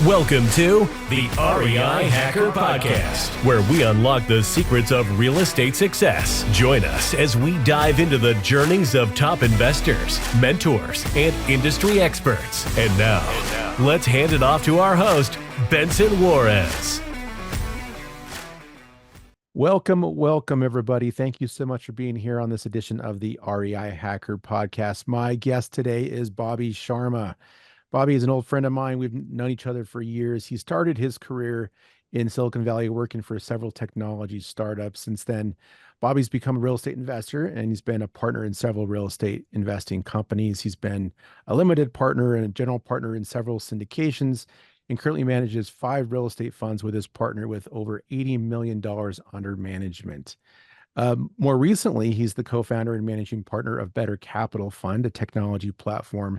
Welcome to the REI Hacker Podcast, where we unlock the secrets of real estate success. Join us as we dive into the journeys of top investors, mentors, and industry experts. And now, let's hand it off to our host, Benson Juarez. Welcome, everybody. Thank you so much for being here on this edition of the REI Hacker Podcast. My guest today is Bobby Sharma. Bobby is an old friend of mine. We've known each other for years. He started his career in Silicon Valley working for several technology startups. Since then, Bobby's become a real estate investor, and he's been a partner in several real estate investing companies. He's been a limited partner and a general partner in several syndications, and currently manages 5 real estate funds with his partner with over $80 million under management. More recently, he's the co-founder and managing partner of Better Capital Fund, a technology platform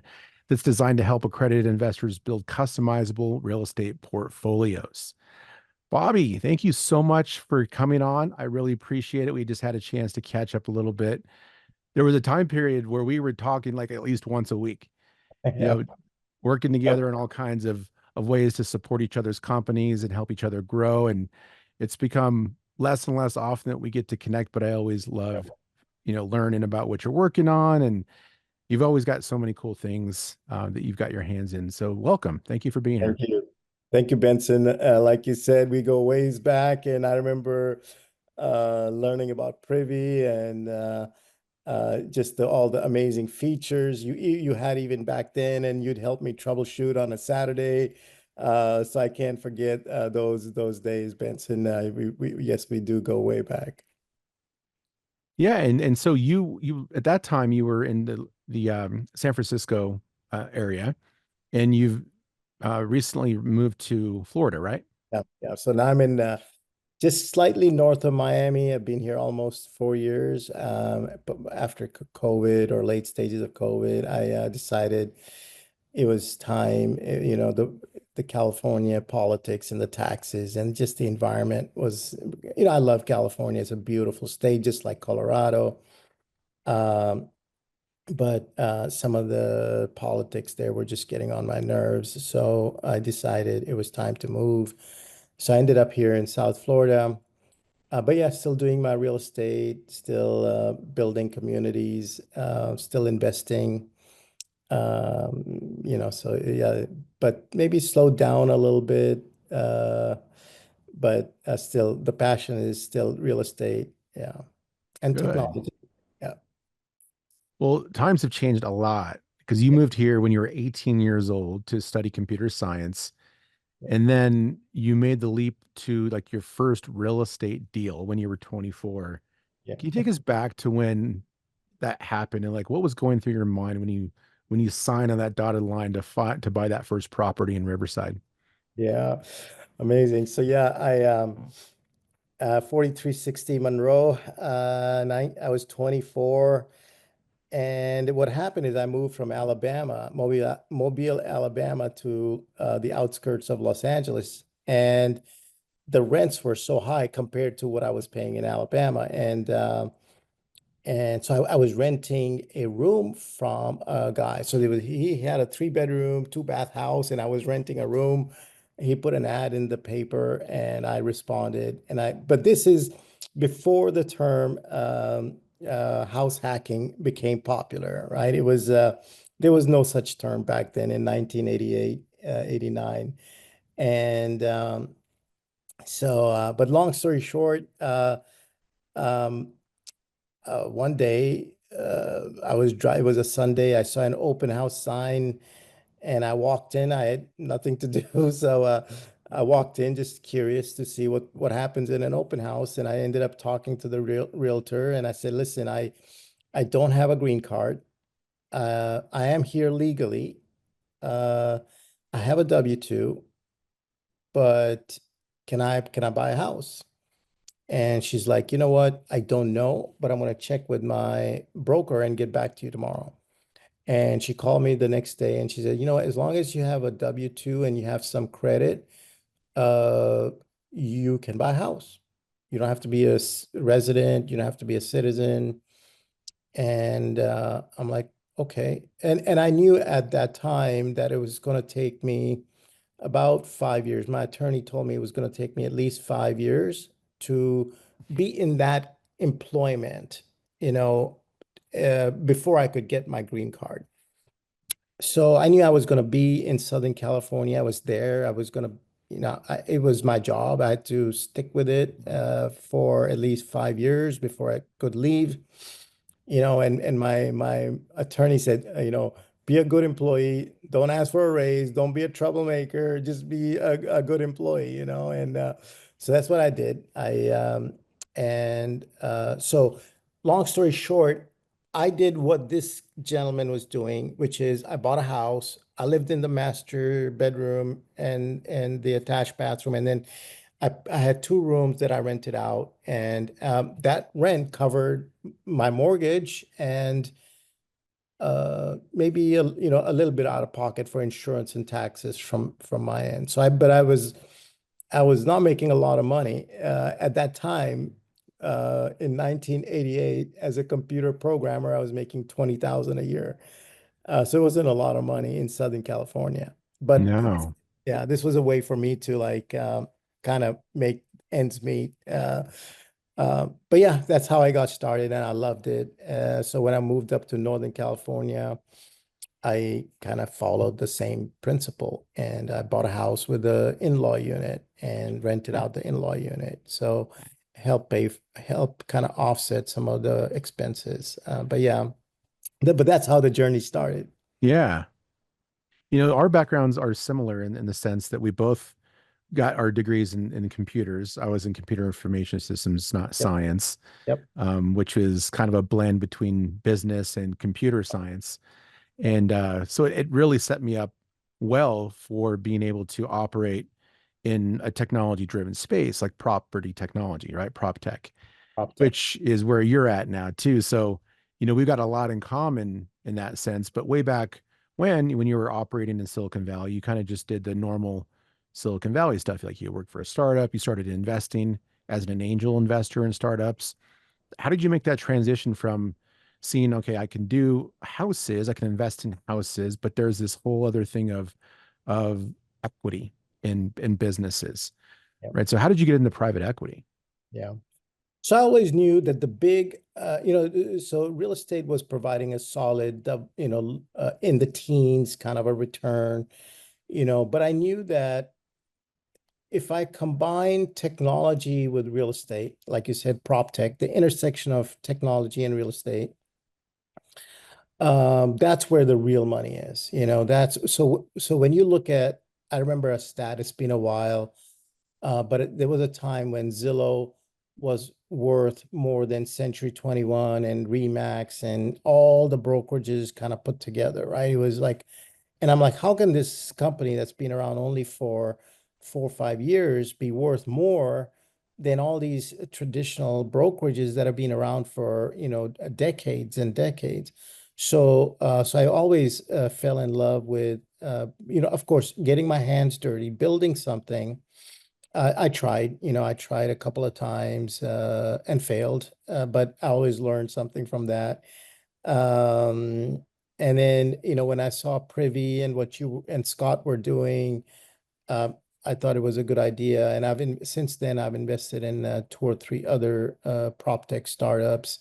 that's designed to help accredited investors build customizable real estate portfolios. Bobby, thank you so much for coming on. I really appreciate it. We just had a chance to catch up a little bit. There was a time period where we were talking like at least once a week, working together on all kinds of ways to support each other's companies and help each other grow. And it's become less and less often that we get to connect, but I always love, learning about what you're working on. And you've always got so many cool things that you've got your hands in. So welcome. Thank you for being here. Thank you. Thank you, Benson. Like you said, we go ways back, and I remember learning about Privy and just all the amazing features you had even back then, and you'd help me troubleshoot on a Saturday. So I can't forget those days, Benson. Yes, we do go way back. Yeah, and so you at that time you were in the San Francisco area, and you've recently moved to Florida, right? Yeah. So now I'm in just slightly north of Miami. I've been here almost 4 years. But after COVID or late stages of COVID, I decided it was time. The California politics and the taxes and just the environment was. I love California. It's a beautiful state, just like Colorado. But some of the politics there were just getting on my nerves. So I decided it was time to move. So I ended up here in South Florida. But yeah, still doing my real estate, still building communities, still investing. So yeah, but maybe slowed down a little bit. But still, the passion is still real estate. Yeah. And Good. technology. Yeah. Well, times have changed a lot because you moved here when you were 18 years old to study computer science. And then you made the leap to like your first real estate deal when you were 24. Yeah. Can you take us back to when that happened and like what was going through your mind when you signed on that dotted line to buy that first property in Riverside? Yeah. Amazing. So yeah, 4360 Monroe, I was 24. And what happened is I moved from Mobile, Alabama to the outskirts of Los Angeles. And the rents were so high compared to what I was paying in Alabama. And so I was renting a room from a guy. So he had a 3-bedroom, 2-bath house, and I was renting a room. He put an ad in the paper, and I responded. But this is before the term house hacking became popular, right? It was there was no such term back then in 1988, 89, and but long story short, one day it was a Sunday. I saw an open house sign, and I walked in. I had nothing to do, so I walked in just curious to see what happens in an open house. And I ended up talking to the realtor, and I said, "Listen, I don't have a green card. I am here legally. I have a W-2, but can I buy a house?" And she's like, "You know what? I don't know, but I'm going to check with my broker and get back to you tomorrow." And she called me the next day, and she said, "You know what? As long as you have a W-2 and you have some credit, you can buy a house. You don't have to be a resident. You don't have to be a citizen." And I'm like, okay. And I knew at that time that it was going to take me about 5 years. My attorney told me it was going to take me at least 5 years to be in that employment, you know, before I could get my green card. So I knew I was going to be in Southern California. I was there. I was going to, it was my job. I had to stick with it for at least 5 years before I could leave. And my attorney said, be a good employee. Don't ask for a raise. Don't be a troublemaker. Just be a good employee, And so that's what I did. So long story short, I did what this gentleman was doing, which is I bought a house. I lived in the master bedroom and the attached bathroom, and then I had two rooms that I rented out, and that rent covered my mortgage and maybe a little bit out of pocket for insurance and taxes from my end. But I was not making a lot of money at that time. In 1988, as a computer programmer, I was making 20,000 a year. So it wasn't a lot of money in Southern California. But No. yeah, this was a way for me to like kind of make ends meet. But yeah, that's how I got started, and I loved it. So when I moved up to Northern California, I kind of followed the same principle, and I bought a house with a in-law unit and rented out the in-law unit. So help kind of offset some of the expenses. But yeah, but that's how the journey started. Yeah. Our backgrounds are similar in the sense that we both got our degrees in computers. I was in computer information systems, not Yep. science, Yep. which is kind of a blend between business and computer science. And so it really set me up well for being able to operate in a technology driven space like property technology, right? PropTech, PropTech. which is where you're at now too. So, we've got a lot in common in that sense. But way back when you were operating in Silicon Valley, you kind of just did the normal Silicon Valley stuff. Like you worked for a startup, you started investing as an angel investor in startups. How did you make that transition from seeing, okay, I can do houses, I can invest in houses, but there's this whole other thing of equity in businesses, Yep. right? So how did you get into private equity? Yeah. So I always knew that the big, so real estate was providing a solid, in the teens kind of a return, but I knew that if I combine technology with real estate, like you said, prop tech, the intersection of technology and real estate, that's where the real money is. So when you look at, I remember a stat, it's been a while, but there was a time when Zillow was worth more than Century 21 and Remax and all the brokerages kind of put together, right? It was like, and I'm like, how can this company that's been around only for 4 or 5 years be worth more than all these traditional brokerages that have been around for, decades and decades? So I always fell in love with, of course, getting my hands dirty, building something. I tried a couple of times and failed, but I always learned something from that. Um, and then, when I saw Privy and what you and Scott were doing, uh, I thought it was a good idea. And since then, I've invested in two or three other prop tech startups.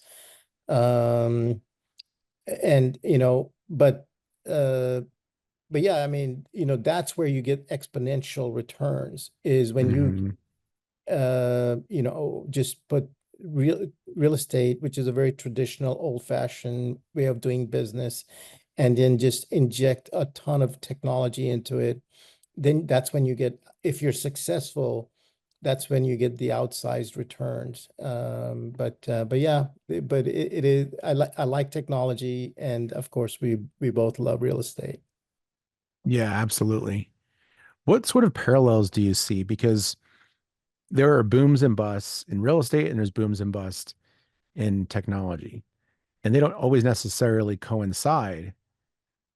Um, and, uh, but yeah, I mean, that's where you get exponential returns is when you Mhm. just put real estate, which is a very traditional, old-fashioned way of doing business, and then just inject a ton of technology into it. Then that's when you get, if you're successful, that's when you get the outsized returns. But yeah, it is. I like technology, and of course, we both love real estate. Yeah, absolutely. What sort of parallels do you see? Because there are booms and busts in real estate, and there's booms and busts in technology, and they don't always necessarily coincide.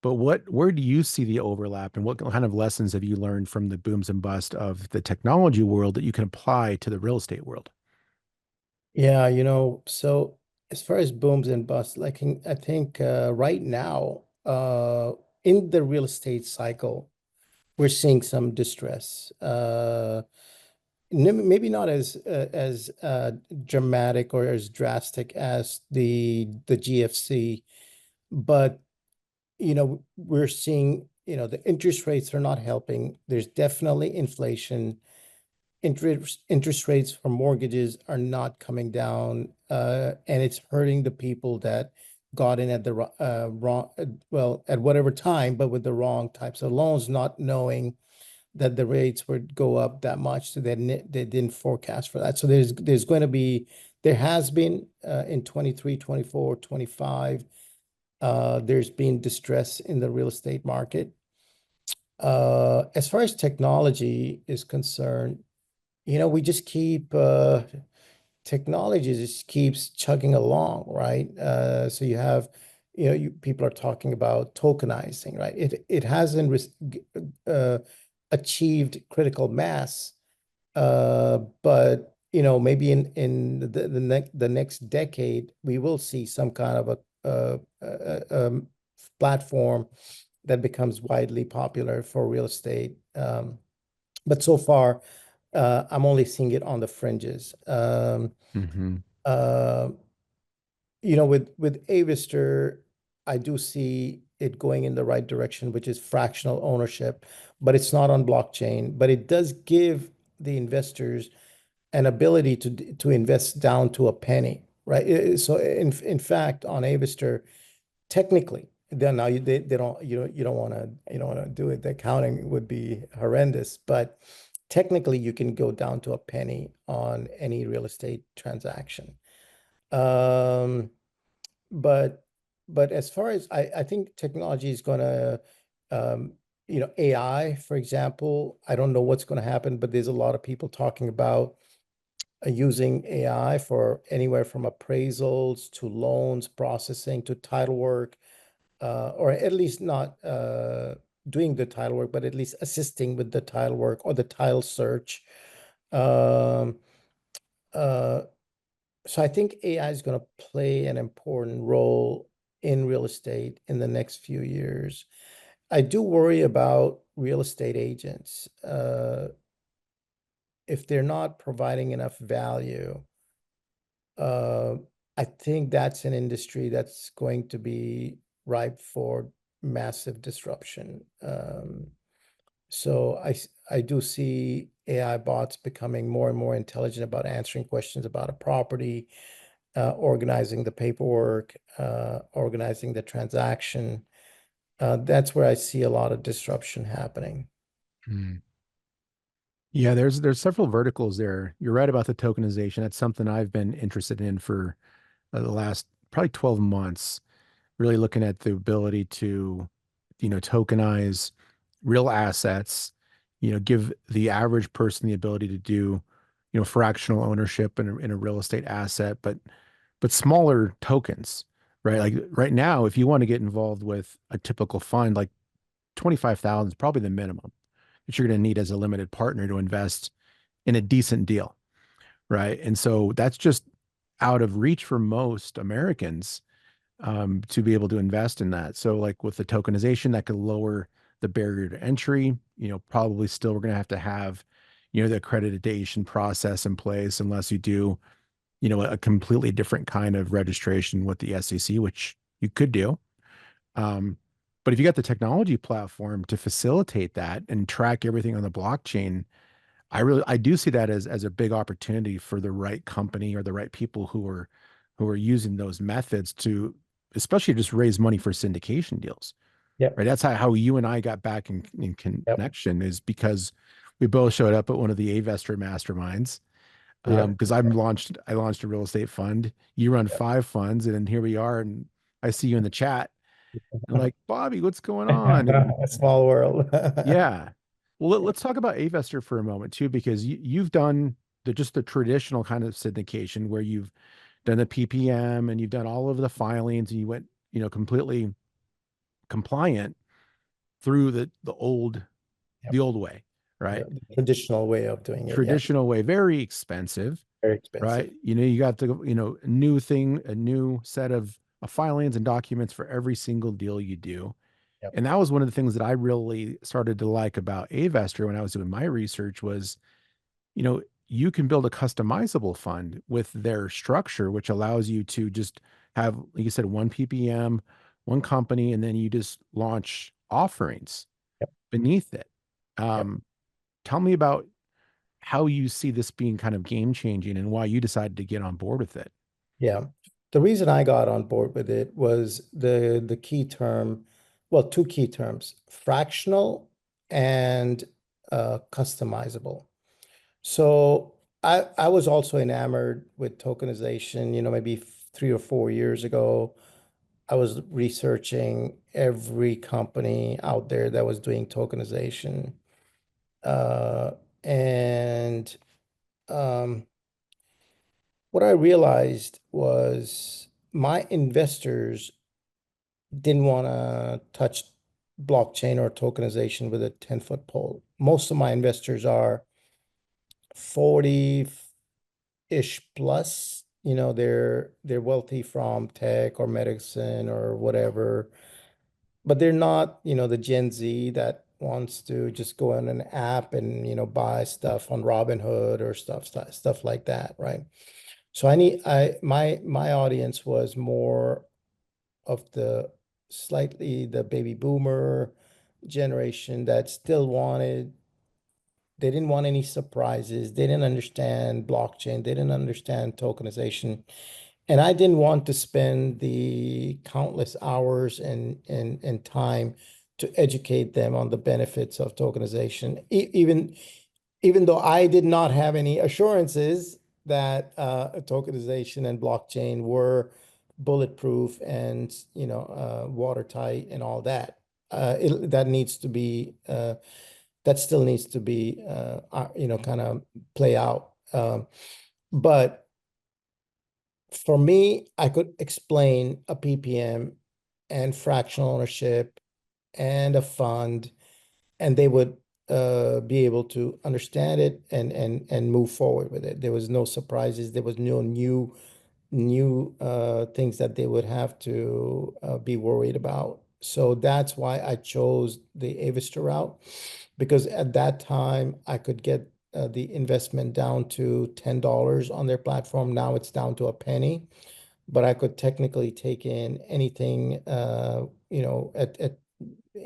But where do you see the overlap, and what kind of lessons have you learned from the booms and busts of the technology world that you can apply to the real estate world? Yeah, so as far as booms and busts, I think right now, in the real estate cycle, we're seeing some distress. Maybe not as dramatic or as drastic as the GFC, but we're seeing, the interest rates are not helping. There's definitely inflation. Interest rates for mortgages are not coming down, and it's hurting the people that got in at the wrong, well, at whatever time, but with the wrong types of loans, not knowing that the rates would go up that much. So they didn't forecast for that. So there has been, in 23, 24, 25, there's been distress in the real estate market. As far as technology is concerned, we just technology just keeps chugging along, right? So you have, people are talking about tokenizing, right? It hasn't achieved critical mass, but maybe in the next decade, we will see some kind of a platform that becomes widely popular for real estate. But so far, I'm only seeing it on the fringes. Mm-hmm. Uh, with Avister, I do see it going in the right direction, which is fractional ownership, but it's not on blockchain. But it does give the investors an ability to invest down to a penny, right? So in fact, on Avister, technically, then now they don't you don't want to do it. The accounting would be horrendous, but technically you can go down to a penny on any real estate transaction. Um, but as far as I think technology is gonna, AI, for example, I don't know what's going to happen, but there's a lot of people talking about using AI for anywhere from appraisals to loans processing to title work, or at least not doing the title work, but at least assisting with the title work or the title search. Um, uh, so I think AI is going to play an important role in real estate in the next few years. I do worry about real estate agents. If they're not providing enough value, uh, I think that's an industry that's going to be ripe for massive disruption. So I do see AI bots becoming more and more intelligent about answering questions about a property, organizing the paperwork, organizing the transaction. That's where I see a lot of disruption happening. Mm. Yeah, there's several verticals there. You're right about the tokenization. That's something I've been interested in for the last probably 12 months, really looking at the ability to, tokenize real assets, give the average person the ability to do, fractional ownership in a real estate asset, but smaller tokens, right? Like right now, if you want to get involved with a typical fund, like 25,000 is probably the minimum that you're going to need as a limited partner to invest in a decent deal, right? And so that's just out of reach for most Americans, to be able to invest in that. So like with the tokenization, that could lower the barrier to entry. Probably still we're going to have, the accreditation process in place unless you do, a completely different kind of registration with the SEC, which you could do. Um, but if you got the technology platform to facilitate that and track everything on the blockchain, I do see that as a big opportunity for the right company or the right people who are using those methods to especially just raise money for syndication deals. Yep. Right. That's how you and I got back in Yep. connection, is because we both showed up at one of the Avestor masterminds. Yep. Because I launched a real estate fund. You run 5 funds, and then here we are. And I see you in the chat. And like, Bobby, what's going on? And A small world. yeah. Well, Yeah. let's talk about Avestor for a moment too, because you've done just the traditional kind of syndication where you've done the PPM and you've done all of the filings and you went, completely compliant through Yep. the old way, right? The traditional way of doing it. Yeah. Traditional way, very expensive, Very expensive. right? You got the, a new set of filings and documents for every single deal you do. Yep. And that was one of the things that I really started to like about Avestor when I was doing my research was, you can build a customizable fund with their structure, which allows you to just have, like you said, one PPM, one company, and then you just launch offerings Yep. beneath it. Yep. Tell me about how you see this being kind of game changing and why you decided to get on board with it. Yeah. The reason I got on board with it was the key term, well, two key terms, fractional and customizable. So I was also enamored with tokenization, maybe 3 or 4 years ago. I was researching every company out there that was doing tokenization. Uh, and um, what I realized was my investors didn't want to touch blockchain or tokenization with a 10-foot pole. Most of my investors are 40-ish plus. They're wealthy from tech or medicine or whatever, but they're not, the Gen Z that wants to just go on an app and, buy stuff on Robinhood or stuff like that, right? So my audience was more of the baby boomer generation that still they didn't want any surprises. They didn't understand blockchain. They didn't understand tokenization. And I didn't want to spend the countless hours and time to educate them on the benefits of tokenization, even though I did not have any assurances that tokenization and blockchain were bulletproof and watertight and all that. That needs to be that still needs to be kind of play out. But for me, I could explain a PPM and fractional ownership and a fund, and they would be able to understand it and move forward with it. There was no surprises. There was no new things that they would have to be worried about. So that's why I chose the Avistor route, because at that time I could get the investment down to $10 on their platform. Now it's down to a penny, but I could technically take in anything, at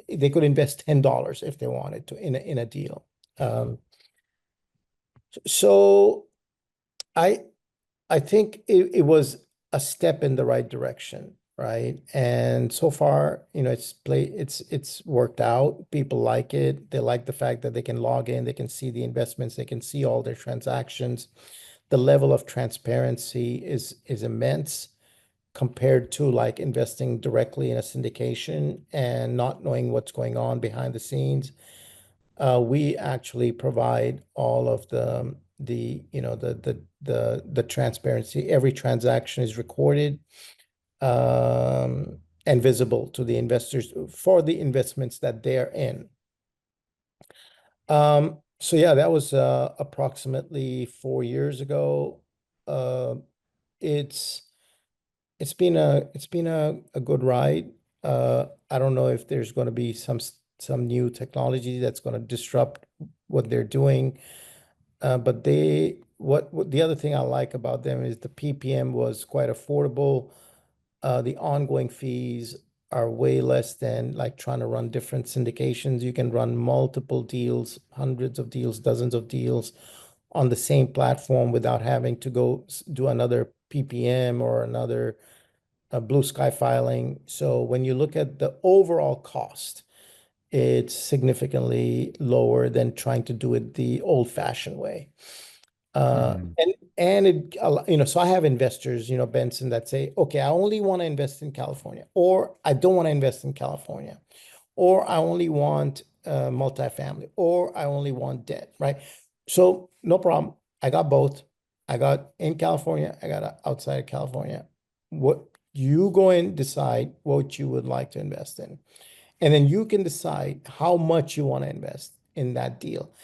they could invest $10 if they wanted to in a deal. So I I think it was a step in the right direction, right? And so far, it's worked out. People like it. They like the fact that they can log in, they can see the investments, they can see all their transactions. The level of transparency is immense compared to like investing directly in a syndication and not knowing what's going on behind the scenes. We actually provide all of the transparency. Every transaction is recorded and visible to the investors for the investments that they're in. So yeah, that was approximately 4 years ago. Uh, it's it's been a good ride. I don't know if there's going to be some new technology that's going to disrupt what they're doing. But what the other thing I like about them is the PPM was quite affordable. The ongoing fees are way less than like trying to run different syndications. You can run multiple deals, hundreds of deals, dozens of deals on the same platform without having to go do another PPM or another blue sky filing. So when you look at the overall cost, it's significantly lower than trying to do it the old-fashioned way. Mm. And it, so I have investors, Benson, that say, okay, I only want to invest in California, or I don't want to invest in California, or I only want multifamily, or I only want debt, right? So no problem. I got both. I got in California, I got outside of California. What you go and decide what you would like to invest in. And then you can decide how much you want to invest in that deal.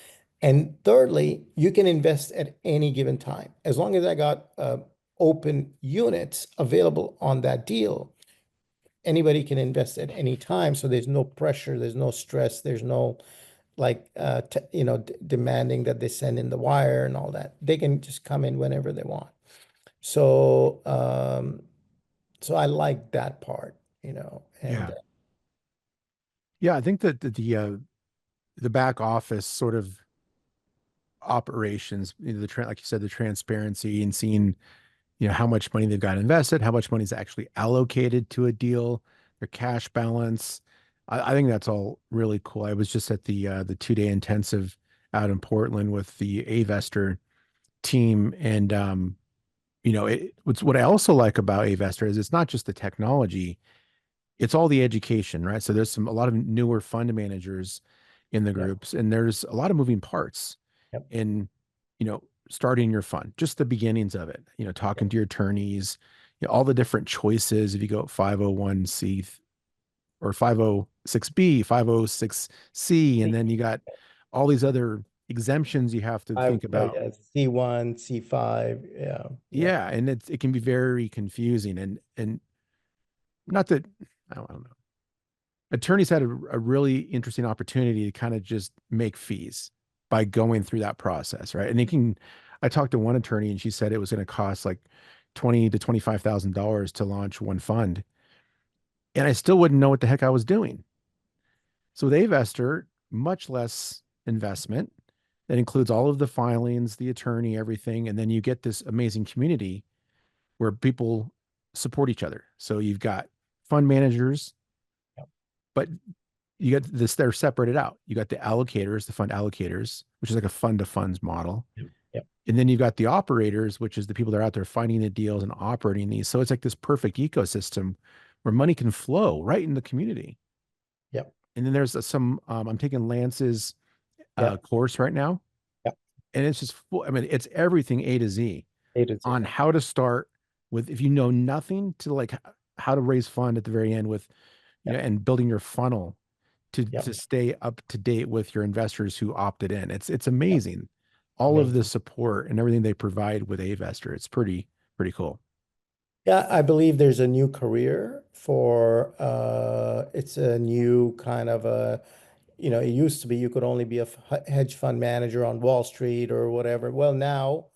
And thirdly, you can invest at any given time. As long as I got open units available on that deal, anybody can invest at any time. So there's no pressure, there's no stress, there's no like demanding that they send in the wire and all that. They can just come in whenever they want. So so I like that part, and Yeah. Yeah, I think that the back office sort of operations, like you said, the transparency and seeing, how much money they've got invested, how much money is actually allocated to a deal, their cash balance. I think that's all really cool. I was just at the 2-day intensive out in Portland with the Avestor team, and what I also like about Avestor is it's not just the technology, it's all the education, right? So there's a lot of newer fund managers in the yeah, groups, and there's a lot of moving parts yep, in, starting your fund, just the beginnings of it, talking yep, to your attorneys, all the different choices. If you go 501c or 506b, 506c, and then you got all these other exemptions you have to think about. yeah, C1, C5, yeah, yeah, Yeah, and it can be very confusing, and not that I don't know. Attorneys had a really interesting opportunity to kind of just make fees by going through that process, right? And I talked to one attorney and she said it was going to cost like $20 to $25,000 to launch one fund. And I still wouldn't know what the heck I was doing. So with Avestor, much less investment. That includes all of the filings, the attorney, everything. And then you get this amazing community where people support each other. So you've got fund managers, yep, but you got this, they're separated out. You got the allocators, the fund allocators, which is like a fund to funds model. yep, yep, And then you've got the operators, which is the people that are out there finding the deals and operating these. So it's like this perfect ecosystem where money can flow right in the community. yep, And then there's I'm taking Lance's yep, course right now. yep. And it's just full. I mean, it's everything A to Z A to Z. on how to start with, if you know nothing, to like how to raise fund at the very end with, Yep, and building your funnel yep, to stay up to date with your investors who opted in. It's yep. amazing. All of the Amazing. support and everything they provide with Avestor. It's pretty cool. Yeah, I believe there's a new career for it's a new kind of a, it used to be you could only be a hedge fund manager on Wall Street or whatever. Well, now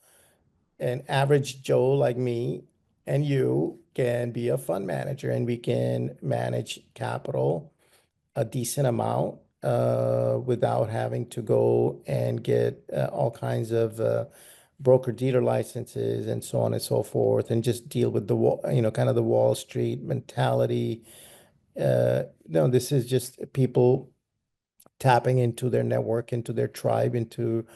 an average Joe like me and you can be a fund manager and we can manage capital a decent amount without having to go and get all kinds of broker dealer licenses and so on and so forth, and just deal with the kind of the Wall Street mentality. No, this is just people tapping into their network, into their tribe, into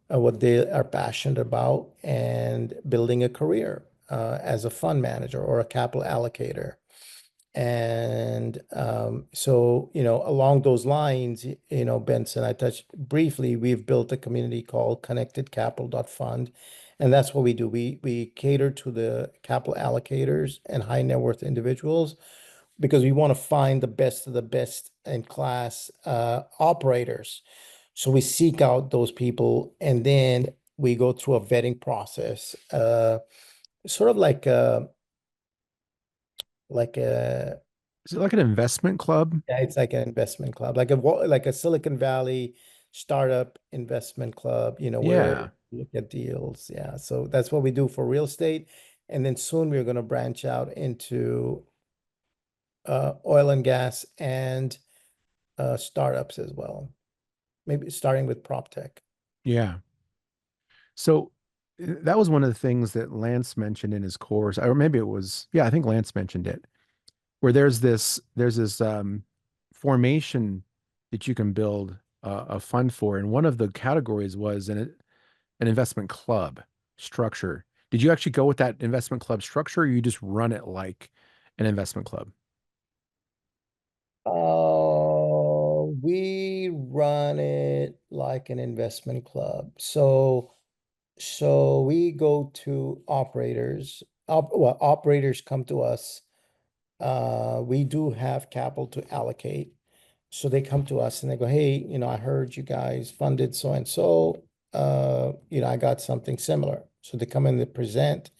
what they are passionate about, and building a career as a fund manager or a capital allocator. And so, along those lines, Benson, I touched briefly, we've built a community called Connected Capital Fund. And that's what we do. We cater to the capital allocators and high net worth individuals because we want to find the best of the best in class operators. So we seek out those people and then we go through a vetting process, sort of like a Is it like an investment club? yeah, it's like an investment club, like a Silicon Valley startup investment club, where Yeah. you look at deals. Yeah. So that's what we do for real estate. And then soon we're going to branch out into oil and gas and startups as well. Maybe starting with PropTech. Yeah. So that was one of the things that Lance mentioned in his course, or maybe it was, yeah, I think Lance mentioned it, where there's this formation that you can build a fund for, and one of the categories was an investment club structure. Did you actually go with that investment club structure, or you just run it like an investment club? We run it like an investment club. So we go to operators. Well, operators come to us. We do have capital to allocate. So they come to us and they go, hey, I heard you guys funded so and so. I got something similar. So they come in, they present.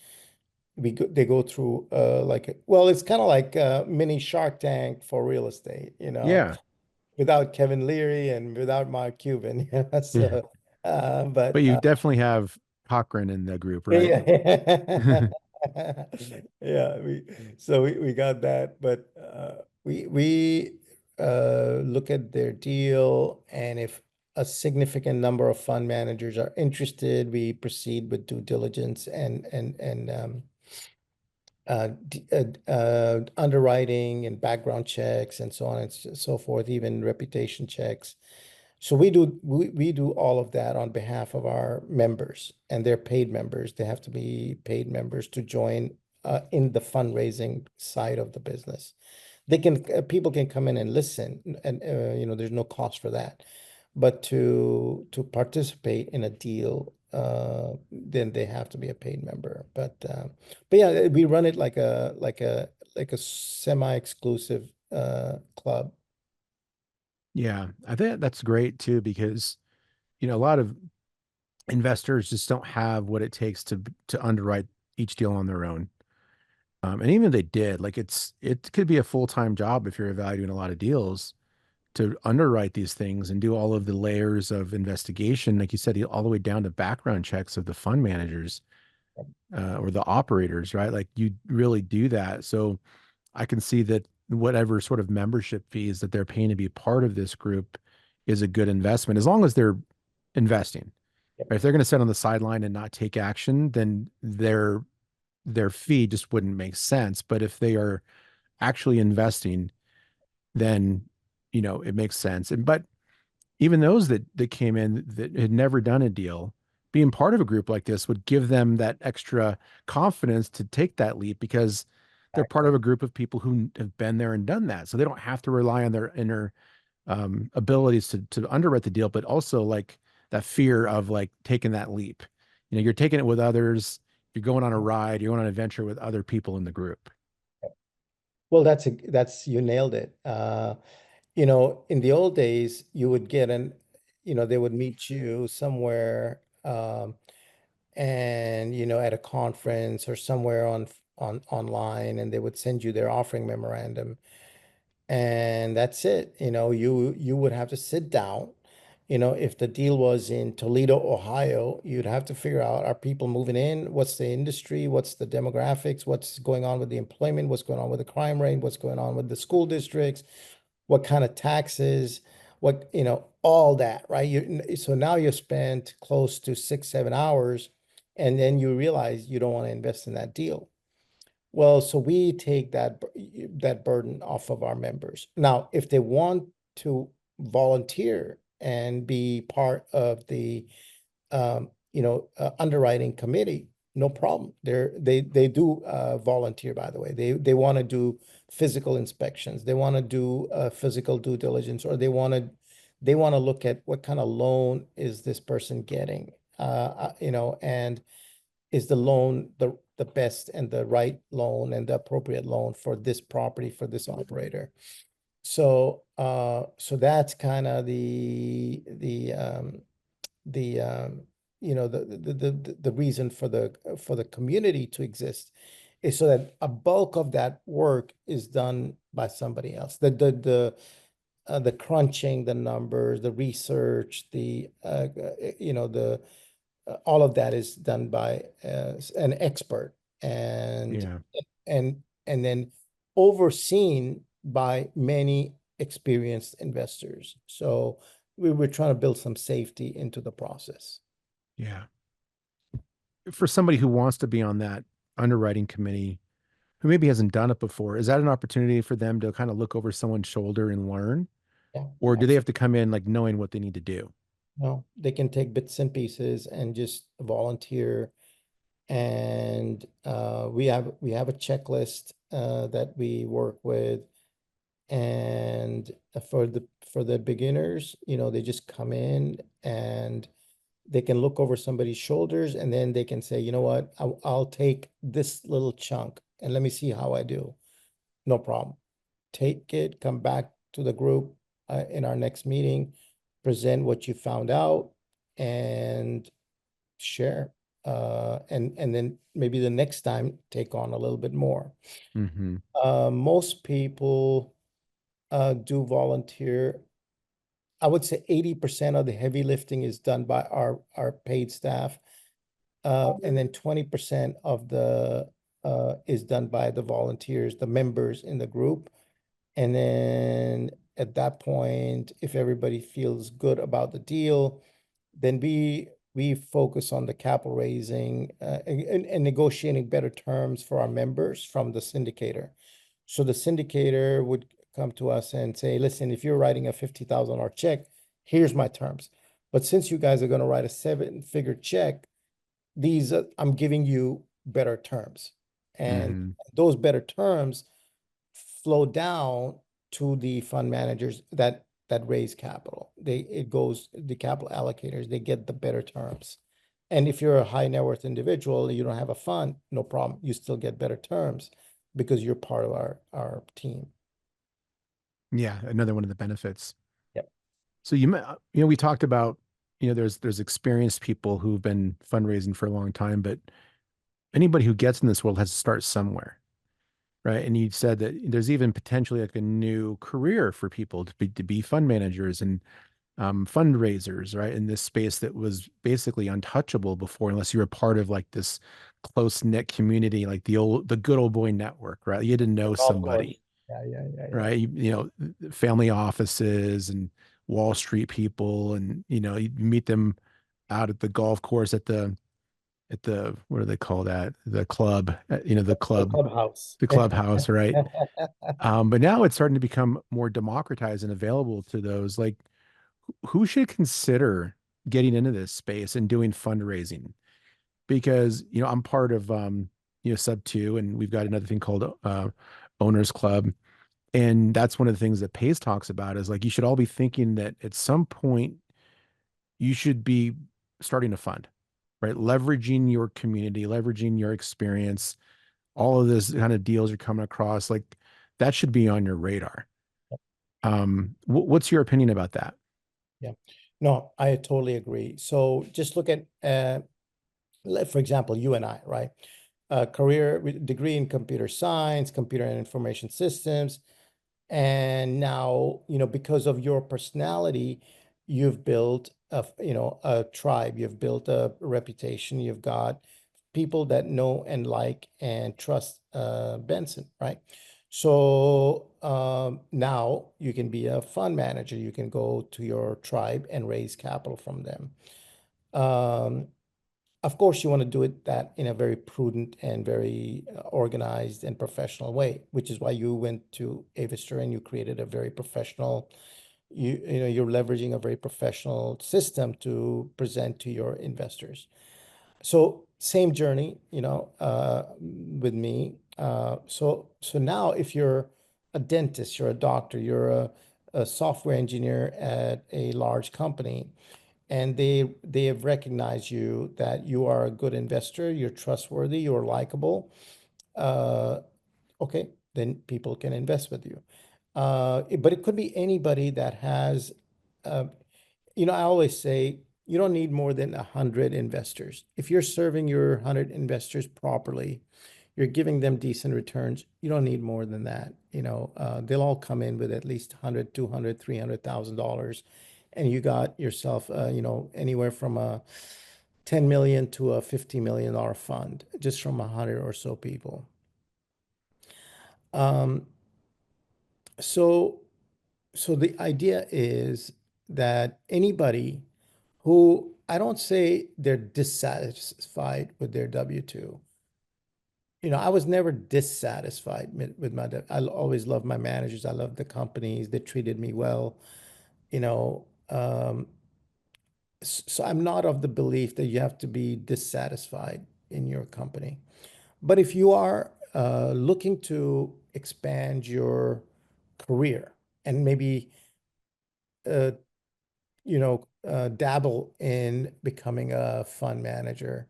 they go through well, it's kind of like mini Shark Tank for real estate, Yeah. without Kevin Leary and without Mark Cuban. Yeah. So, but But you definitely have Cochran in the group, right? yeah. Yeah, we got that, but we look at their deal, and if a significant number of fund managers are interested, we proceed with due diligence and underwriting and background checks and so on and so forth, even reputation checks. So we do all of that on behalf of our members, and they're paid members. They have to be paid members to join in the fundraising side of the business. People can come in and listen, and there's no cost for that. But to participate in a deal, then they have to be a paid member. But yeah, we run it like a semi-exclusive club. Yeah. I think that's great too, because, a lot of investors just don't have what it takes to underwrite each deal on their own. And even if they did, like it could be a full-time job if you're evaluating a lot of deals to underwrite these things and do all of the layers of investigation, like you said, all the way down to background checks of the fund managers or the operators, right? Like you really do that. So I can see that whatever sort of membership fees that they're paying to be part of this group is a good investment as long as they're investing. Right? If they're going to sit on the sideline and not take action, then their fee just wouldn't make sense. But if they are actually investing, then it makes sense. But even those that came in that had never done a deal, being part of a group like this would give them that extra confidence to take that leap because they're part of a group of people who have been there and done that. So they don't have to rely on their inner abilities to underwrite the deal, but also like that fear of like taking that leap. You're taking it with others. You're going on a ride. You're going on an adventure with other people in the group. Well, that's you nailed it. In the old days, you would they would meet you somewhere, and at a conference or somewhere on online, and they would send you their offering memorandum, and that's it. You would have to sit down. If the deal was in Toledo, Ohio, you'd have to figure out, are people moving in? What's the industry? What's the demographics? What's going on with the employment? What's going on with the crime rate? What's going on with the school districts? What kind of taxes? All that, right? So now you spent close to 6, 7 hours, and then you realize you don't want to invest in that deal. Well, so we take that burden off of our members. Now, if they want to volunteer and be part of the underwriting committee, no problem. They do volunteer, by the way. They want to do physical inspections. They want to do physical due diligence, or they want to look at what kind of loan is this person getting, and is the loan the best and the right loan and the appropriate loan for this property, for this operator. So that's kind of the the reason for the community to exist, is so that a bulk of that work is done by somebody else. The crunching the numbers, the research, the all of that is done by an expert, and Yeah. and then overseen by many experienced investors. So we were trying to build some safety into the process. Yeah. For somebody who wants to be on that underwriting committee, who maybe hasn't done it before, is that an opportunity for them to kind of look over someone's shoulder and learn? Yeah, Or do they have absolutely. to come in like knowing what they need to do? No, they can take bits and pieces and just volunteer. And we have a checklist that we work with. And for the beginners, they just come in and they can look over somebody's shoulders, and then they can say, you know what, I'll take this little chunk and let me see how I do. No problem. Take it, come back to the group in our next meeting, present what you found out, and share. and then maybe the next time take on a little bit more. Mm-hmm. Most people do volunteer. I would say 80% of the heavy lifting is done by our paid staff, and then 20% of the is done by the volunteers, the members in the group. And then at that point, if everybody feels good about the deal, then we focus on the capital raising, and negotiating better terms for our members from the syndicator. So the syndicator would come to us and say, listen, if you're writing a $50,000 check, here's my terms. But since you guys are going to write a 7-figure check, I'm giving you better terms. And Mm-hmm. those better terms flow down to the fund managers that raise capital. The capital allocators, they get the better terms. And if you're a high net worth individual and you don't have a fund, no problem. You still get better terms because you're part of our team. Yeah, another one of the benefits. Yep. So we talked about, there's experienced people who've been fundraising for a long time, but anybody who gets in this world has to start somewhere, right? And you said that there's even potentially like a new career for people to be fund managers and fundraisers, right? In this space that was basically untouchable before, unless you were part of like this close knit community, like the good old boy network, right? You had to know Golf course. somebody, Yeah. right? Family offices and Wall Street people, and you meet them out at the golf course at the what do they call that? The club, the The club, clubhouse. the clubhouse, right? But now it's starting to become more democratized and available to those. Like, who should consider getting into this space and doing fundraising? Because I'm part of Sub Two, and we've got another thing called Owners Club, and that's one of the things that Pace talks about is like you should all be thinking that at some point you should be starting a fund, right? Leveraging your community, leveraging your experience, all of this kind of deals you're coming across, like that should be on your radar. What's your opinion about that? Yeah. No, I totally agree. So just look at, for example, you and I, right? Career degree in computer science, computer and information systems. And now, because of your personality, you've built a tribe, you've built a reputation, you've got people that know and like and trust Benson, right? So now you can be a fund manager. You can go to your tribe and raise capital from them. Um, of course, you want to do it that in a very prudent and very organized and professional way, which is why you went to Avister and you created a very professional, you're leveraging a very professional system to present to your investors. So same journey, with me. So now if you're a dentist, you're a doctor, you're a software engineer at a large company, and they have recognized you that you are a good investor, you're trustworthy, you're likable. Uh, okay, then people can invest with you. But it could be anybody that has, uh, I always say you don't need more than 100 investors. If you're serving your 100 investors properly, you're giving them decent returns. You don't need more than that. They'll all come in with at least 100, 200, $300,000, and you got yourself, anywhere from a 10 million to a $50 million fund just from 100 or so people. Um, so so the idea is that anybody who, I don't say they're dissatisfied with their W-2. I was never dissatisfied with I always loved my managers. I loved the companies. They treated me well. You know, um, so I'm not of the belief that you have to be dissatisfied in your company. But if you are looking to expand your career and maybe uh, dabble in becoming a fund manager,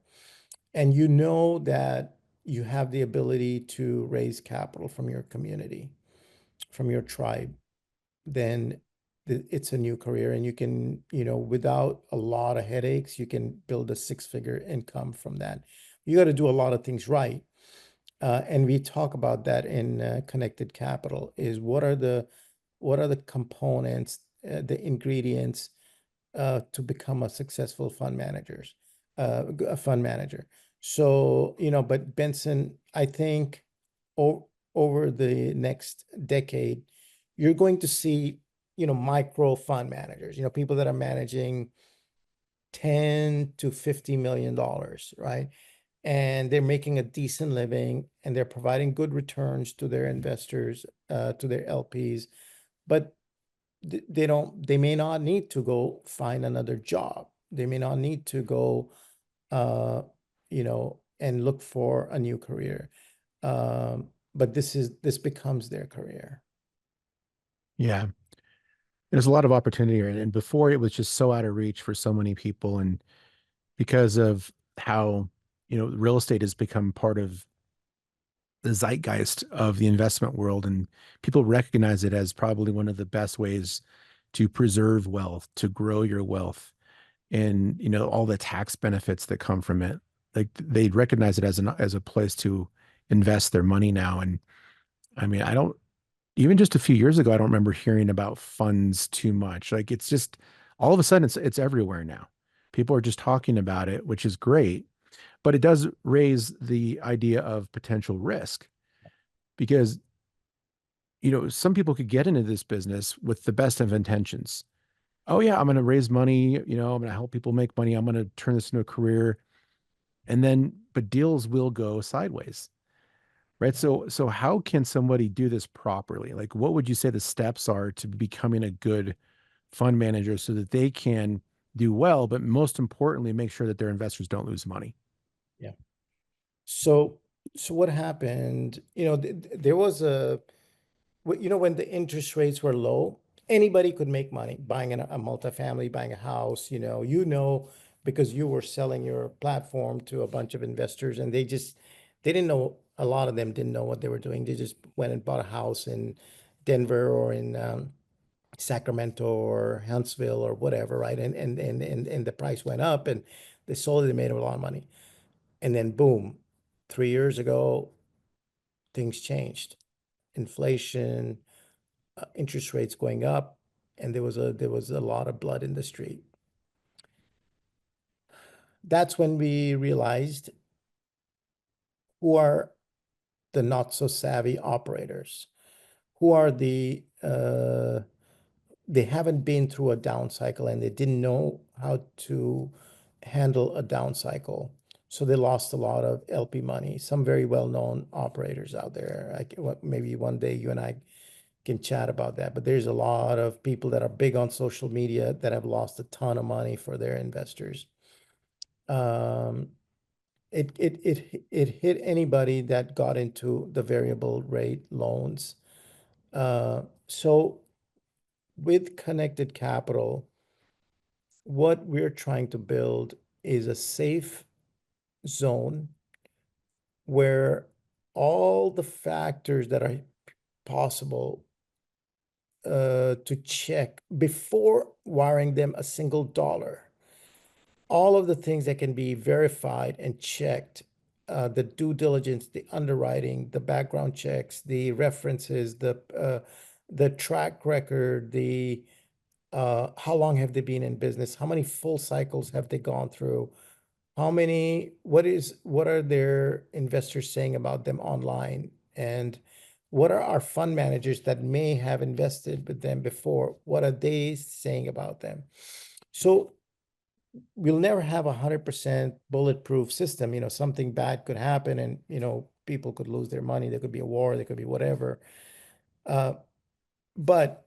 and you know that you have the ability to raise capital from your community, from your tribe, then it's a new career, and you can, without a lot of headaches, you can build a six-figure income from that. You got to do a lot of things right. And we talk about that in Connected Capital, is what are the components, the ingredients to become a successful a fund manager. So, but Benson, I think over the next decade, you're going to see, micro fund managers, people that are managing 10 to $50 million, right? And they're making a decent living, and they're providing good returns to their investors, to their LPs, but they may not need to go find another job. They may not need to go, and look for a new career. But this becomes their career. Yeah. There's a lot of opportunity here. And before, it was just so out of reach for so many people. And because of how, real estate has become part of the zeitgeist of the investment world, and people recognize it as probably one of the best ways to preserve wealth, to grow your wealth, and all the tax benefits that come from it. Like, they recognize it as a place to invest their money now. And I mean, I don't even just a few years ago, I don't remember hearing about funds too much. Like, it's just all of a sudden it's everywhere now. People are just talking about it, which is great, but it does raise the idea of potential risk, because some people could get into this business with the best of intentions. Oh yeah, I'm going to raise money, I'm going to help people make money, I'm going to turn this into a career. And then, but deals will go sideways, right? So how can somebody do this properly? Like, what would you say the steps are to becoming a good fund manager so that they can do well, but most importantly, make sure that their investors don't lose money? Yeah. So what happened? There was when the interest rates were low, anybody could make money buying a multifamily, buying a house. Because you were selling your platform to a bunch of investors, and they didn't know. A lot of them didn't know what they were doing. They just went and bought a house in Denver or in Sacramento or Huntsville or whatever, right? And the price went up, and they sold it. They made a lot of money, and then boom, 3 years ago, things changed. Inflation, interest rates going up, and there was a lot of blood in the street. That's when we realized who are the not so savvy operators, who are they haven't been through a down cycle, and they didn't know how to handle a down cycle. So they lost a lot of LP money. Some very well-known operators out there. Maybe one day you and I can chat about that. But there's a lot of people that are big on social media that have lost a ton of money for their investors. Um, it hit anybody that got into the variable rate loans. So with Connected Capital, what we're trying to build is a safe zone where all the factors that are possible to check before wiring them a single dollar, all of the things that can be verified and checked, the due diligence, the underwriting, the background checks, the references, the track record, the how long have they been in business, how many full cycles have they gone through, what are their investors saying about them online, and what are our fund managers that may have invested with them before, what are they saying about them? So we'll never have 100% bulletproof system. Something bad could happen, and people could lose their money. There could be a war, there could be whatever. But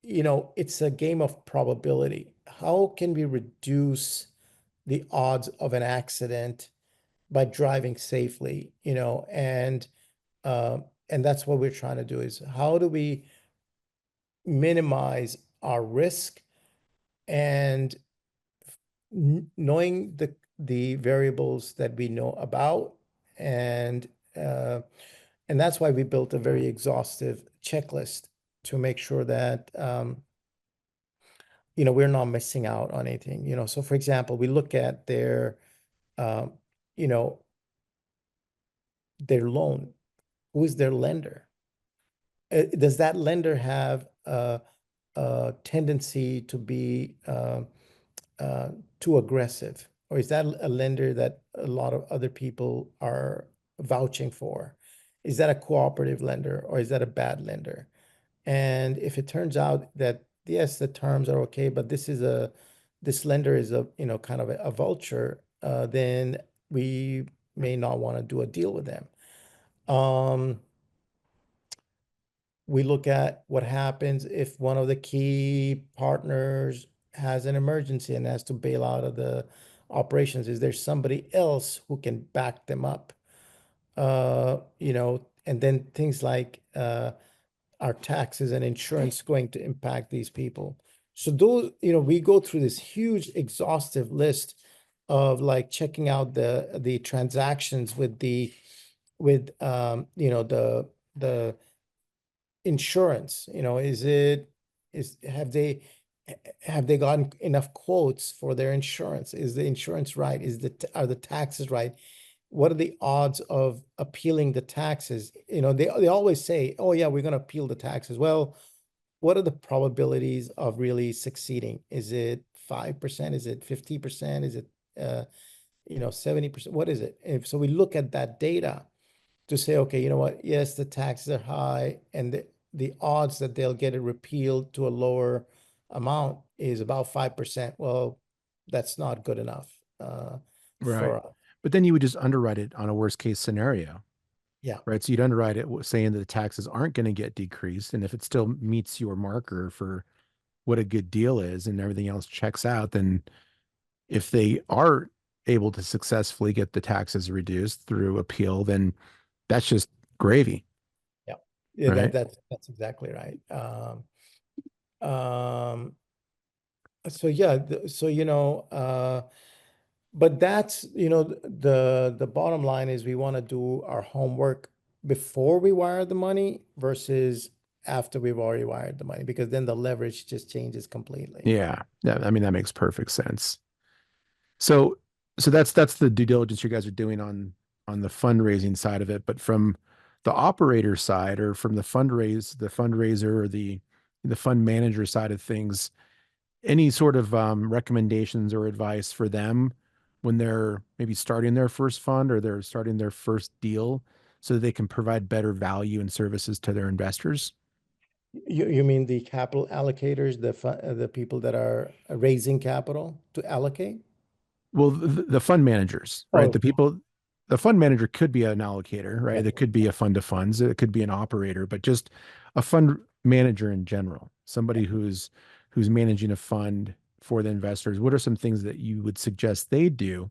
it's a game of probability. How can we reduce the odds of an accident by driving safely? And that's what we're trying to do, is how do we minimize our risk, and knowing the variables that we know about, and uh, and that's why we built a very exhaustive checklist to make sure that we're not missing out on anything. So for example, we look at um, you know, their loan. Who is their lender? Does that lender have a tendency to be uh, too aggressive? Or is that a lender that a lot of other people are vouching for? Is that a cooperative lender or is that a bad lender? And if it turns out that yes, the terms are okay, but this lender is a kind of a vulture, then we may not want to do a deal with them. Um, we look at what happens if one of the key partners has an emergency and has to bail out of the operations. Is there somebody else who can back them up? And then things like our taxes and insurance going to impact these people. So those, we go through this huge exhaustive list of like checking out the transactions with the insurance. Is have they gotten enough quotes for their insurance? Is the insurance right? Are the taxes right? What are the odds of appealing the taxes? They always say, oh yeah, we're going to appeal the taxes. Well, what are the probabilities of really succeeding? Is it 5%? Is it 50%? Is it 70%? What is it? If so, we look at that data to say, okay, you know what? Yes, the taxes are high, and the odds that they'll get it repealed to a lower amount is about 5%. Well, that's not good enough Right. for But then you would just underwrite it on a worst case scenario, yeah. right? So you'd underwrite it saying that the taxes aren't going to get decreased. And if it still meets your marker for what a good deal is and everything else checks out, then if they are able to successfully get the taxes reduced through appeal, then that's just gravy, Yeah, yeah, right? that's exactly right. Um, so yeah, but that's the bottom line is we want to do our homework before we wire the money versus after we've already wired the money, because then the leverage just changes completely. Yeah. Yeah. I mean, that makes perfect sense. So so that's the due diligence you guys are doing on the fundraising side of it, but from the operator side or from the fundraiser or the fund manager side of things, any sort of recommendations or advice for them when they're maybe starting their first fund or they're starting their first deal so that they can provide better value and services to their investors? You mean the capital allocators, the people that are raising capital to allocate? Well, the fund managers, right? Oh, The fund manager could be an allocator, yeah. right? It could be a fund of funds, it could be an operator, but just a fund manager in general, somebody who's managing a fund for the investors. What are some things that you would suggest they do,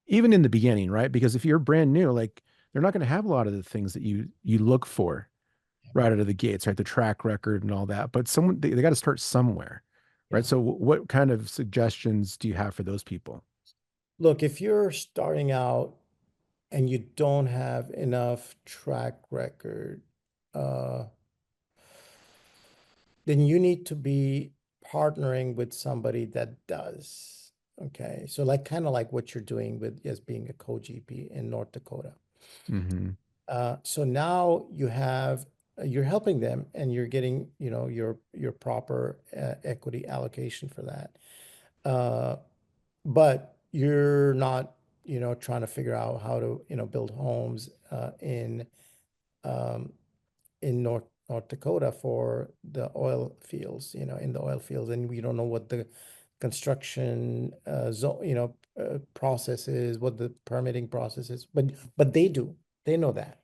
even in the beginning, right? Because if you're brand new, like they're not going to have a lot of the things that you look for right out of the gates, right? The track record and all that. But they got to start somewhere, right? Yeah. So what kind of suggestions do you have for those people? Look, if you're starting out and you don't have enough track record, uh, then you need to be partnering with somebody that does. Okay. So like kind of like what you're doing with as being a co-GP in North Dakota. Hmm. So now you're helping them and you're getting, your proper equity allocation for that. Uh, but you're not, trying to figure out how to, build homes um, in North Dakota for the oil fields, in the oil fields, and we don't know what the construction zone, process is, what the permitting process is, but they do, they know that.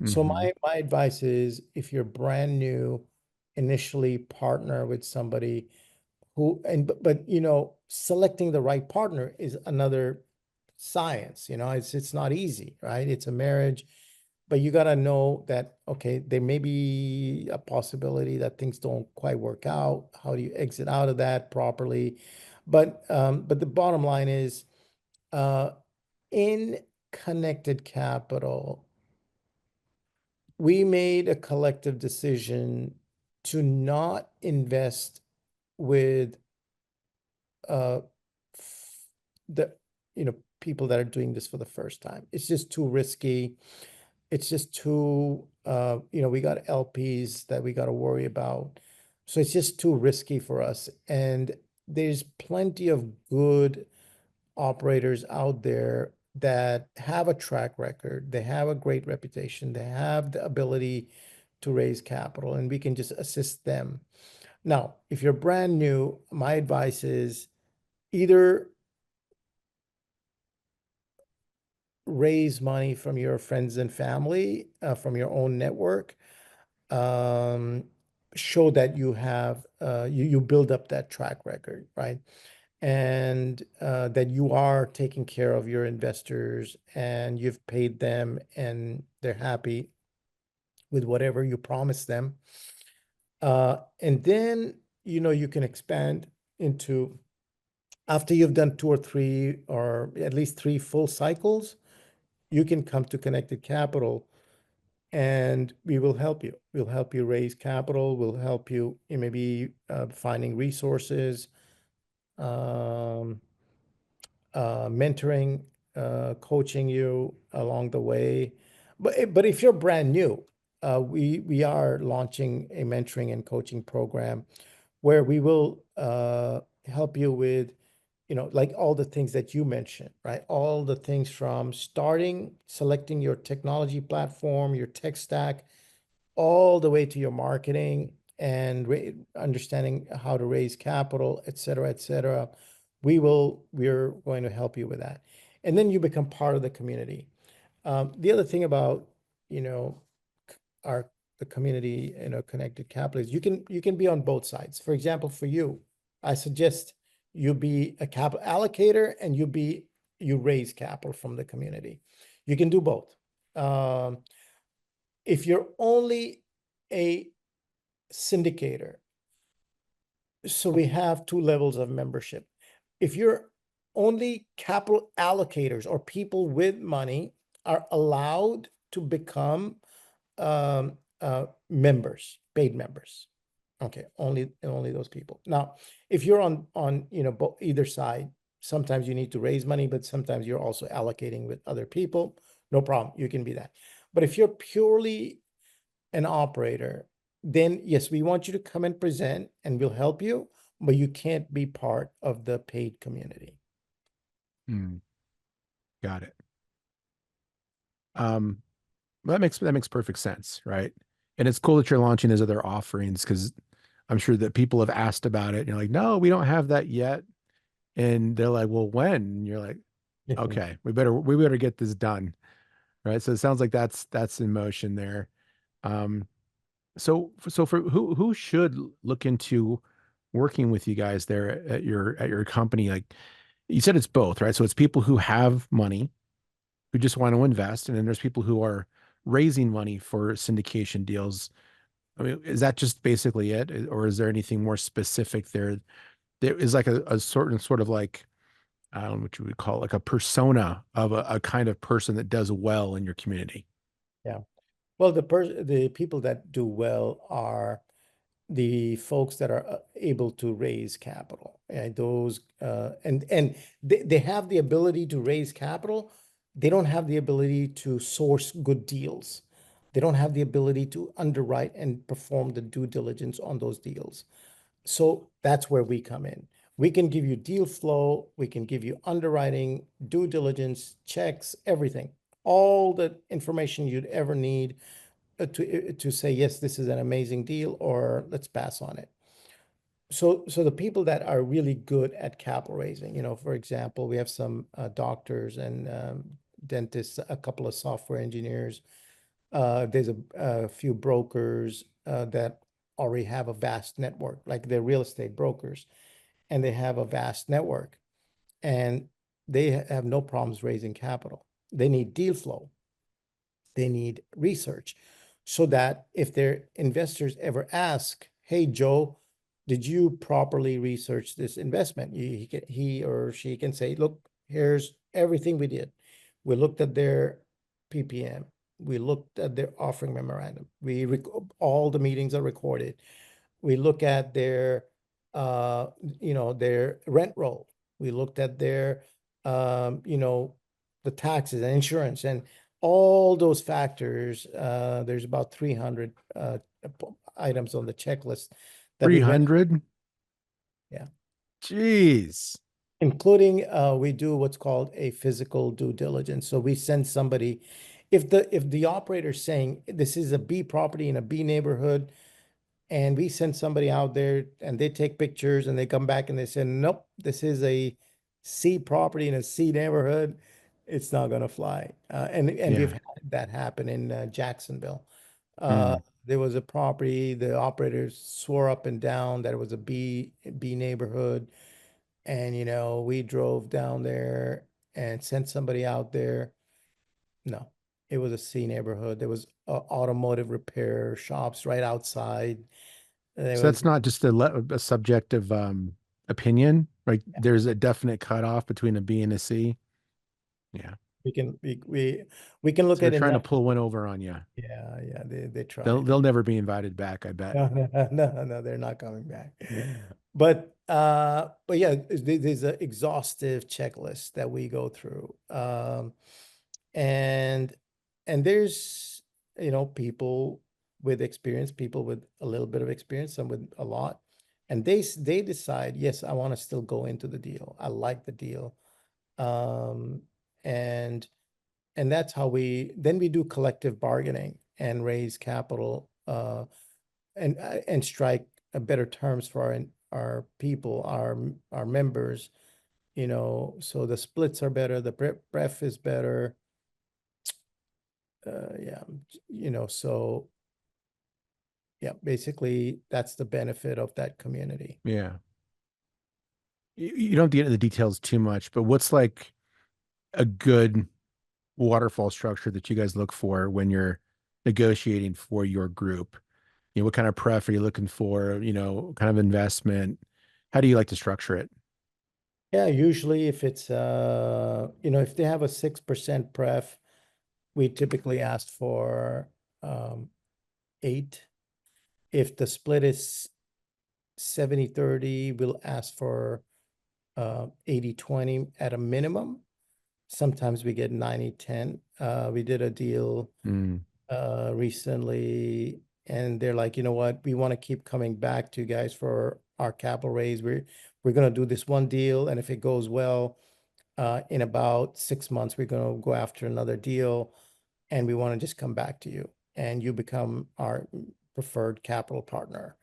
So Hmm. my advice is if you're brand new, initially partner with somebody who and but selecting the right partner is another science. It's not easy, right? It's a marriage, but you got to know that okay, there may be a possibility that things don't quite work out. How do you exit out of that properly? But the bottom line is uh in Connected Capital, we made a collective decision to not invest with uh, the people that are doing this for the first time. It's just too risky. It's just too we got LPs that we got to worry about. So it's just too risky for us. And there's plenty of good operators out there that have a track record, they have a great reputation, they have the ability to raise capital, and we can just assist them. Now, if you're brand new, my advice is either raise money from your friends and family, from your own network, um, show that you have you build up that track record, right? And that you are taking care of your investors and you've paid them and they're happy with whatever you promised them. And then, you can expand into, after you've done 2 or 3 or at least 3 full cycles, you can come to Connected Capital and we will help you. We'll help you raise capital. We'll help you in maybe finding resources, um, mentoring, coaching you along the way. But if you're brand new, we are launching a mentoring and coaching program where we will help you with, like all the things that you mentioned, right? All the things from selecting your technology platform, your tech stack, all the way to your marketing and understanding how to raise capital, et cetera, et cetera. We're going to help you with that. And then you become part of the community. The other thing about, you know, our the community, Connected Capital is you can be on both sides. For example, for you, I suggest you be a capital allocator and you raise capital from the community. You can do both. If you're only a syndicator, so we have 2 levels of membership. If you're only capital allocators or people with money are allowed to become members, paid members. Okay, only those people. Now, if you're on either side, sometimes you need to raise money, but sometimes you're also allocating with other people. No problem, you can be that. But if you're purely an operator, then yes, we want you to come and present and we'll help you, but you can't be part of the paid community. Got it. Well, that makes perfect sense, right? And it's cool that you're launching these other offerings because I'm sure that people have asked about it. And you're like, no, we don't have that yet. And they're like, well, when? And you're like, okay, we better get this done. Right. So it sounds like that's in motion there. So for who should look into working with you guys there at your company? Like you said, it's both, right? So it's people who have money who just want to invest, and then there's people who are raising money for syndication deals. I mean, is that just basically it, or is there anything more specific there? There is like a certain sort of like, I don't know what you would call it, like a persona of a kind of person that does well in your community. Yeah. Well, the people that do well are the folks that are able to raise capital, and those and they have the ability to raise capital. They don't have the ability to source good deals. They don't have the ability to underwrite and perform the due diligence on those deals. So that's where we come in. We can give you deal flow, we can give you underwriting, due diligence, checks, everything, all the information you'd ever need to say, yes, this is an amazing deal, or let's pass on it. So the people that are really good at capital raising, for example, we have some doctors and dentists, a couple of software engineers. There's a few brokers that already have a vast network, like they're real estate brokers, and they have a vast network, and they have no problems raising capital. They need deal flow. They need research, so that if their investors ever ask, hey, Joe, did you properly research this investment? He or she can say, look, here's everything we did. We looked at their PPM. We looked at their offering memorandum. All the meetings are recorded. We look at their uh, their rent roll. We looked at their, the taxes and insurance and all those factors. There's about 300 items on the checklist that we went. 300? Yeah. Jeez. Including we do what's called a physical due diligence. So we send somebody, if the operator's saying this is a B property in a B neighborhood, and we send somebody out there and they take pictures and they come back and they say, nope, this is a C property in a C neighborhood, it's not going to fly. And we've Yeah. had that happen in Jacksonville. Mm. There was a property, the operators swore up and down that it was a B neighborhood. And, we drove down there and sent somebody out there. No, it was a C neighborhood. There was automotive repair shops right outside. There So was, that's not just a subjective opinion. Like there's a definite cutoff between a B and a C. Yeah. we can look So they're at it trying to now. pull one over on you. Yeah, they They'll tried. they'll never be invited back, I bet. No, they're not coming back. But yeah, there's an exhaustive checklist that we go through. And there's, people with experience, people with a little bit of experience, some with a lot. And they decide, yes, I want to still go into the deal. I like the deal. Um, and that's how we do collective bargaining and raise capital, and strike a better terms for our people, our members, so the splits are better, the pref is better. Yeah, so yeah, basically that's the benefit of that community. Yeah. You don't have to get into the details too much, but what's like a good waterfall structure that you guys look for when you're negotiating for your group? What kind of pref are you looking for? What kind of investment? How do you like to structure it? Yeah, usually if it's if they have a 6% pref, we typically ask for 8. If the split is 70-30, we'll ask for 80-20 at a minimum. Sometimes we get 90-10. We did a deal Mm, recently, and they're like, you know what, we want to keep coming back to you guys for our capital raise. We're going to do this one deal, and if it goes well, in about 6 months, we're going to go after another deal, and we want to just come back to you, and you become our preferred capital partner.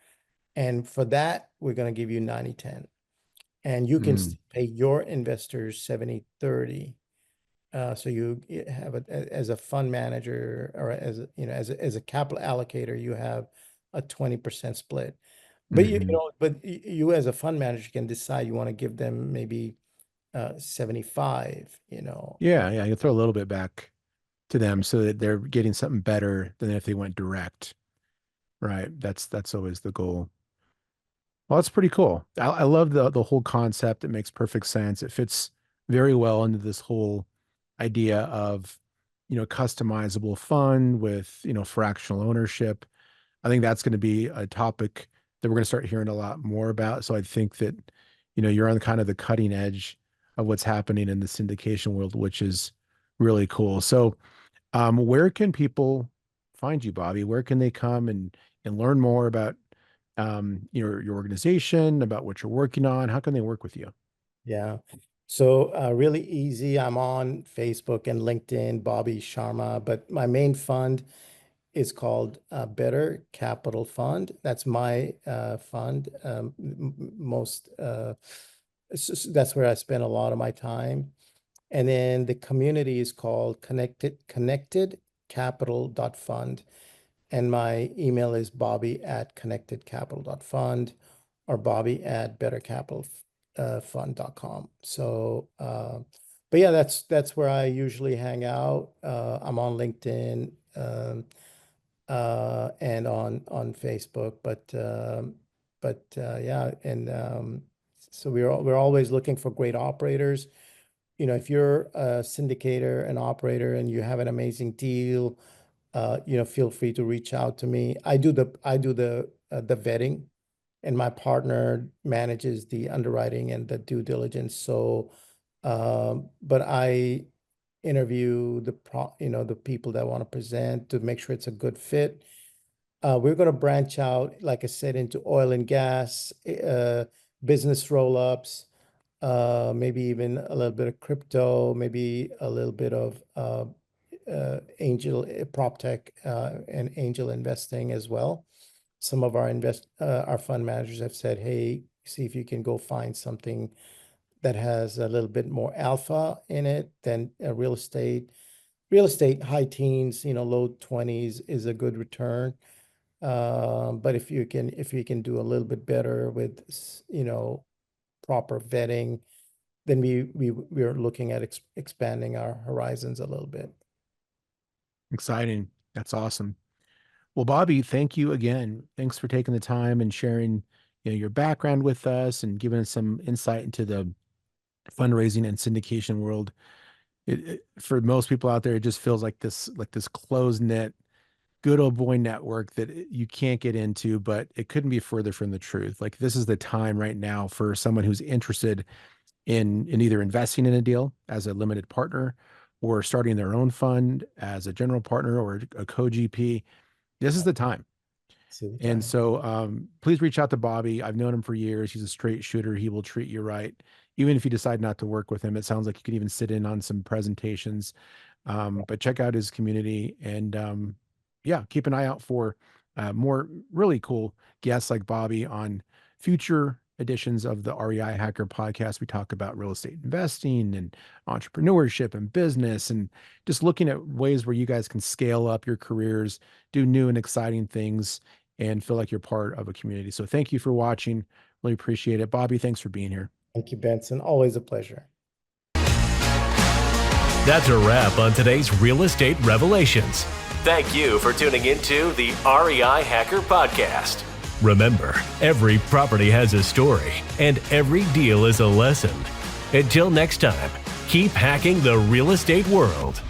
And for that, we're going to give you 90-10. And you can mm, pay your investors 70-30. So you have as a fund manager, or as a capital allocator, you have a 20% split. But hmm. you as a fund manager can decide you want to give them maybe 75. Yeah, yeah. You throw a little bit back to them so that they're getting something better than if they went direct. Right. That's always the goal. Well, that's pretty cool. I love the whole concept. It makes perfect sense. It fits very well into this whole idea of, customizable fund with, fractional ownership. I think that's going to be a topic that we're going to start hearing a lot more about. So I think that, you're on kind of the cutting edge of what's happening in the syndication world, which is really cool. So, where can people find you, Bobby? Where can they come and learn more about your organization, about what you're working on? How can they work with you? Yeah. So really easy. I'm on Facebook and LinkedIn, Bobby Sharma, but my main fund is called Better Capital Fund. That's my fund. Most that's where I spend a lot of my time. And then the community is called Connected Capital.fund. And my email is bobby@connectedcapital.fund, or bobby bettercapitalfund.com. So, but yeah, that's where I usually hang out. I'm on LinkedIn, and on Facebook, but yeah, and so we're always looking for great operators. If you're a syndicator, an operator, and you have an amazing deal, feel free to reach out to me. I do the vetting. and my partner manages the underwriting and the due diligence. So, but I interview the people that want to present to make sure it's a good fit. We're going to branch out, like I said, into oil and gas, business roll-ups, maybe even a little bit of crypto, maybe a little bit of angel PropTech and angel investing as well. Some of our fund managers have said, "Hey, see if you can go find something that has a little bit more alpha in it than real estate." Real estate, high teens, low 20s is a good return. But if you can do a little bit better with, proper vetting, then we're looking at expanding our horizons a little bit. Exciting. That's awesome. Well, Bobby, thank you again. Thanks for taking the time and sharing, your background with us and giving us some insight into the fundraising and syndication world. For most people out there, it just feels like this closed knit, good old boy network that you can't get into, but it couldn't be further from the truth. Like, this is the time right now for someone who's interested in either investing in a deal as a limited partner or starting their own fund as a general partner or a co-GP. This is the time. And so please reach out to Bobby. I've known him for years. He's a straight shooter. He will treat you right. Even if you decide not to work with him, it sounds like you could even sit in on some presentations. But check out his community and keep an eye out for more really cool guests like Bobby on future editions of the REI Hacker Podcast. We talk about real estate investing and entrepreneurship and business and just looking at ways where you guys can scale up your careers, do new and exciting things, and feel like you're part of a community. So thank you for watching. Really appreciate it. Bobby, thanks for being here. Thank you, Benson. Always a pleasure. That's a wrap on today's Real Estate Revelations. Thank you for tuning into the REI Hacker Podcast. Remember, every property has a story, and every deal is a lesson. Until next time, keep hacking the real estate world.